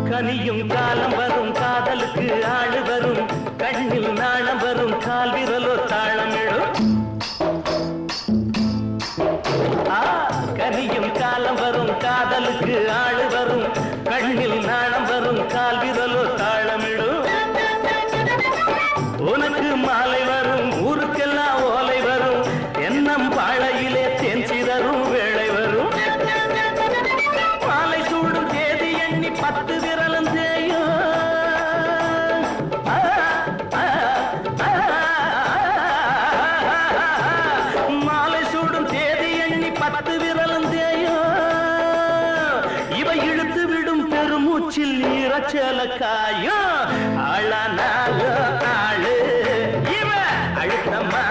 கனியும் காலம் வரும் காதலுக்கு ஆளு வரும் கண்ணில் நாணம் வரும் கால் விரலோ தாளமிடும் கனியும் காலம் வரும் காதலுக்கு ஆளு வரும் கண்ணில் நாணம் வரும் கால் விரலோ தாளமிடும் உனக்கு மாலை வரும் ஊருக்கெல்லாம் ஓலை வரும் எண்ணம் பாழையிலே தேன் சிதறும் வேளை வரும் மாலை சூடும் தேதி எண்ணி 10 விரலும் தேயும் மாலை சூடும் தேதி எண்ணி 10 விரலும் தேயும் இவை இழுத்து விடும் பெருமூச்சில் ஈரச்சல காயும் ஆளானாலும் ஆளு இவ அழுத்தமா